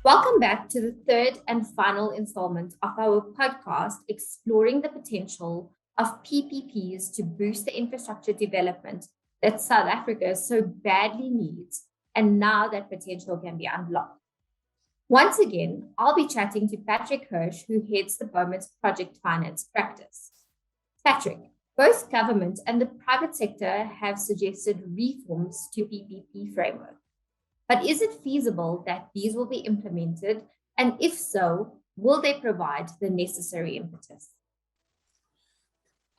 Welcome back to the third and final installment of our podcast exploring the potential of PPPs to boost the infrastructure development that South Africa so badly needs, and now that potential can be unlocked. Once again, I'll be chatting to Patrick Hirsch, who heads the Bowmans Project Finance Practice. Patrick, both government and the private sector have suggested reforms to PPP framework. But is it feasible that these will be implemented? And if so, will they provide the necessary impetus?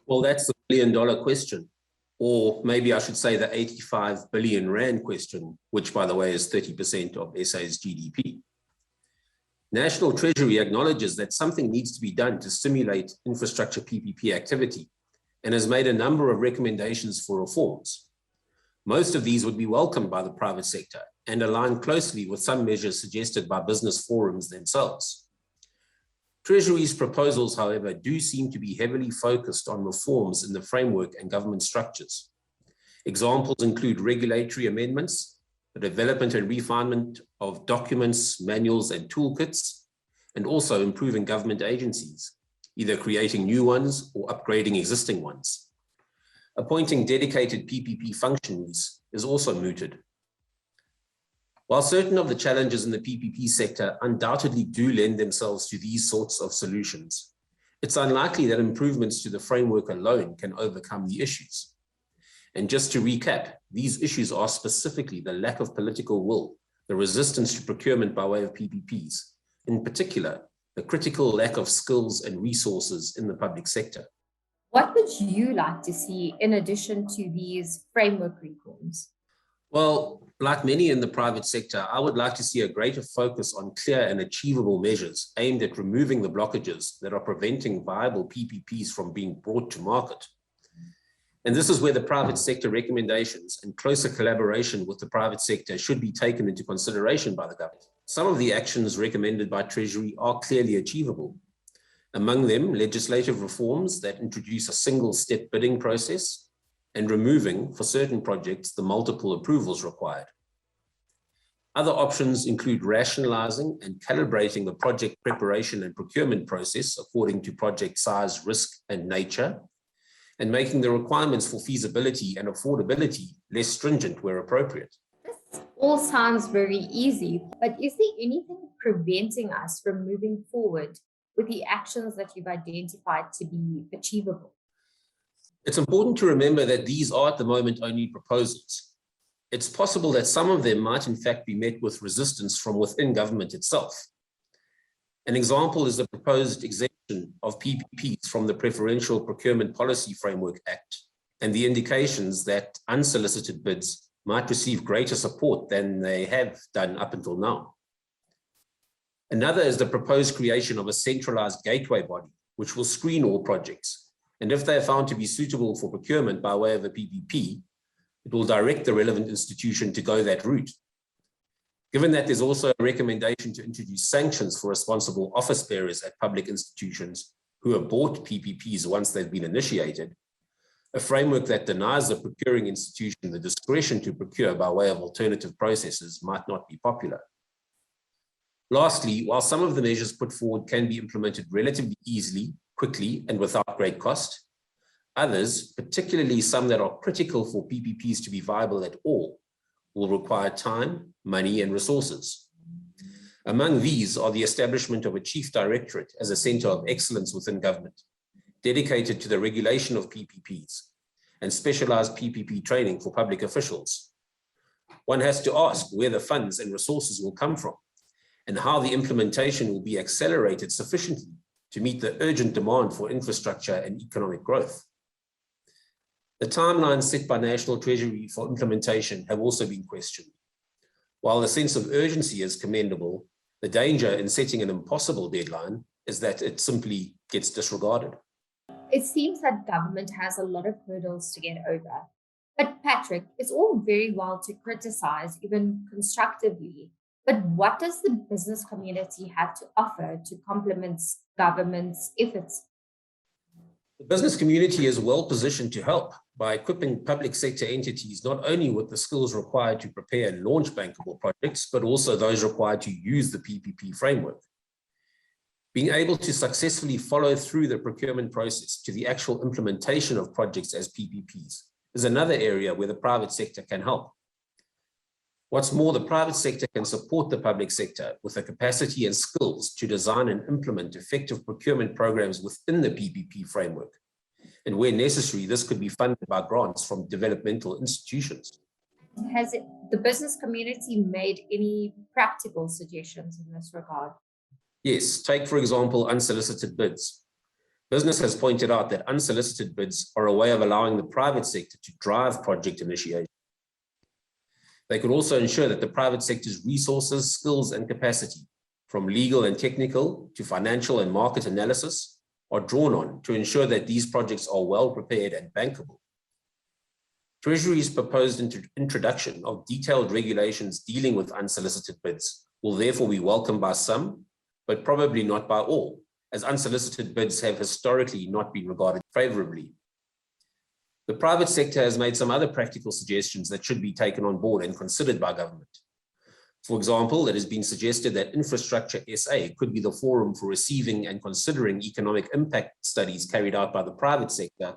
Well, that's the billion-dollar question, or maybe I should say the 85 billion rand question, which, by the way, is 30% of SA's GDP. National Treasury acknowledges that something needs to be done to stimulate infrastructure PPP activity and has made a number of recommendations for reforms. Most of these would be welcomed by the private sector and align closely with some measures suggested by business forums themselves. Treasury's proposals, however, do seem to be heavily focused on reforms in the framework and government structures. Examples include regulatory amendments, the development and refinement of documents, manuals, and toolkits, and also improving government agencies, either creating new ones or upgrading existing ones. Appointing dedicated PPP functions is also mooted. While certain of the challenges in the PPP sector undoubtedly do lend themselves to these sorts of solutions, it's unlikely that improvements to the framework alone can overcome the issues. And just to recap, these issues are specifically the lack of political will, the resistance to procurement by way of PPPs, in particular, the critical lack of skills and resources in the public sector. What would you like to see in addition to these framework reforms? Well, like many in the private sector, I would like to see a greater focus on clear and achievable measures aimed at removing the blockages that are preventing viable PPPs from being brought to market. And this is where the private sector recommendations and closer collaboration with the private sector should be taken into consideration by the government. Some of the actions recommended by Treasury are clearly achievable. Among them, legislative reforms that introduce a single-step bidding process and removing, for certain projects, the multiple approvals required. Other options include rationalizing and calibrating the project preparation and procurement process according to project size, risk, and nature, and making the requirements for feasibility and affordability less stringent where appropriate. This all sounds very easy, but is there anything preventing us from moving forward with the actions that you've identified to be achievable? It's important to remember that these are at the moment only proposals. It's possible that some of them might in fact be met with resistance from within government itself. An example is the proposed exemption of PPPs from the Preferential Procurement Policy Framework Act and the indications that unsolicited bids might receive greater support than they have done up until now. Another is the proposed creation of a centralized gateway body, which will screen all projects. And if they are found to be suitable for procurement by way of a PPP, it will direct the relevant institution to go that route. Given that there's also a recommendation to introduce sanctions for responsible office bearers at public institutions who have bought PPPs once they've been initiated, a framework that denies the procuring institution the discretion to procure by way of alternative processes might not be popular. Lastly, while some of the measures put forward can be implemented relatively easily, quickly, and without great cost, others, particularly some that are critical for PPPs to be viable at all, will require time, money, and resources. Among these are the establishment of a chief directorate as a center of excellence within government, dedicated to the regulation of PPPs, and specialized PPP training for public officials. One has to ask where the funds and resources will come from, and how the implementation will be accelerated sufficiently to meet the urgent demand for infrastructure and economic growth. The timelines set by National Treasury for implementation have also been questioned. While the sense of urgency is commendable, the danger in setting an impossible deadline is that it simply gets disregarded. It seems that government has a lot of hurdles to get over. But Patrick, it's all very well to criticize, even constructively, but what does the business community have to offer to complement government's efforts? The business community is well positioned to help, by equipping public sector entities not only with the skills required to prepare and launch bankable projects, but also those required to use the PPP framework. Being able to successfully follow through the procurement process to the actual implementation of projects as PPPs is another area where the private sector can help. What's more, the private sector can support the public sector with the capacity and skills to design and implement effective procurement programs within the PPP framework. And where necessary, this could be funded by grants from developmental institutions. Has the business community made any practical suggestions in this regard? Yes, take for example, unsolicited bids. Business has pointed out that unsolicited bids are a way of allowing the private sector to drive project initiation. They could also ensure that the private sector's resources, skills, and capacity, from legal and technical to financial and market analysis, are drawn on to ensure that these projects are well prepared and bankable. Treasury's proposed introduction of detailed regulations dealing with unsolicited bids will therefore be welcomed by some, but probably not by all, as unsolicited bids have historically not been regarded favorably. The private sector has made some other practical suggestions that should be taken on board and considered by government. For example, it has been suggested that Infrastructure SA could be the forum for receiving and considering economic impact studies carried out by the private sector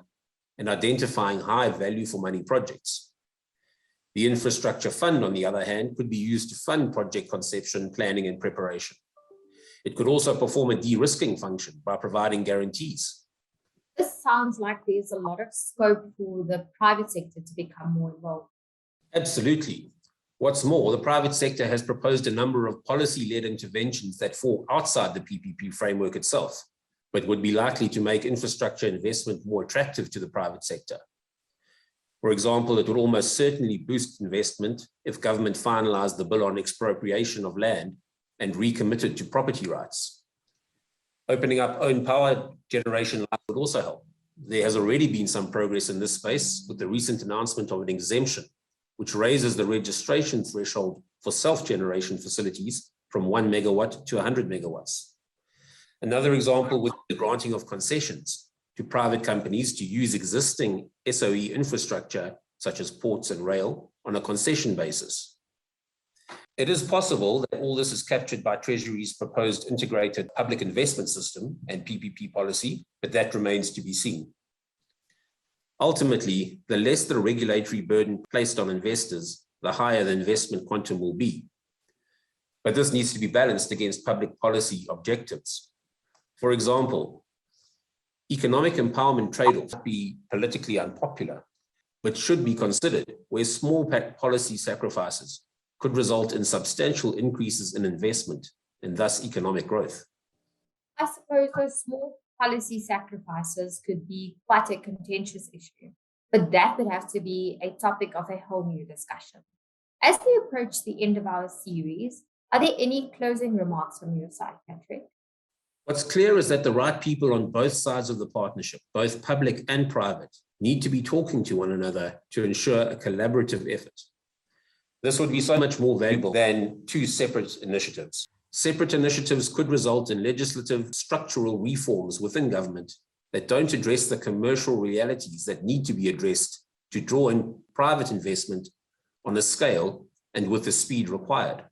and identifying high value for money projects. The Infrastructure Fund, on the other hand, could be used to fund project conception, planning, and preparation. It could also perform a de-risking function by providing guarantees. This sounds like there's a lot of scope for the private sector to become more involved. Absolutely. What's more, the private sector has proposed a number of policy-led interventions that fall outside the PPP framework itself, but would be likely to make infrastructure investment more attractive to the private sector. For example, it would almost certainly boost investment if government finalized the bill on expropriation of land and recommitted to property rights. Opening up own power generation would also help. There has already been some progress in this space with the recent announcement of an exemption, which raises the registration threshold for self-generation facilities from 1 megawatt to 100 megawatts. Another example would be the granting of concessions to private companies to use existing SOE infrastructure, such as ports and rail, on a concession basis. It is possible that all this is captured by Treasury's proposed integrated public investment system and PPP policy, but that remains to be seen. Ultimately, the less the regulatory burden placed on investors, the higher the investment quantum will be. But this needs to be balanced against public policy objectives. For example, economic empowerment trade-offs might be politically unpopular, but should be considered where small policy sacrifices could result in substantial increases in investment and thus economic growth. I suppose those small policy sacrifices could be quite a contentious issue, but that would have to be a topic of a whole new discussion. As we approach the end of our series, are there any closing remarks from your side, Patrick? What's clear is that the right people on both sides of the partnership, both public and private, need to be talking to one another to ensure a collaborative effort. This would be so much more valuable than two separate initiatives. Separate initiatives could result in legislative structural reforms within government that don't address the commercial realities that need to be addressed to draw in private investment on the scale and with the speed required.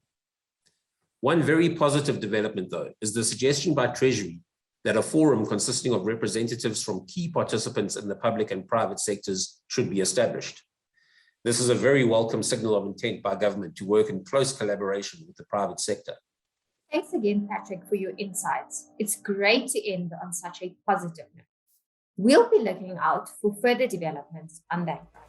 One very positive development, though, is the suggestion by Treasury that a forum consisting of representatives from key participants in the public and private sectors should be established. This is a very welcome signal of intent by government to work in close collaboration with the private sector. Thanks again, Patrick, for your insights. It's great to end on such a positive note. We'll be looking out for further developments on that front.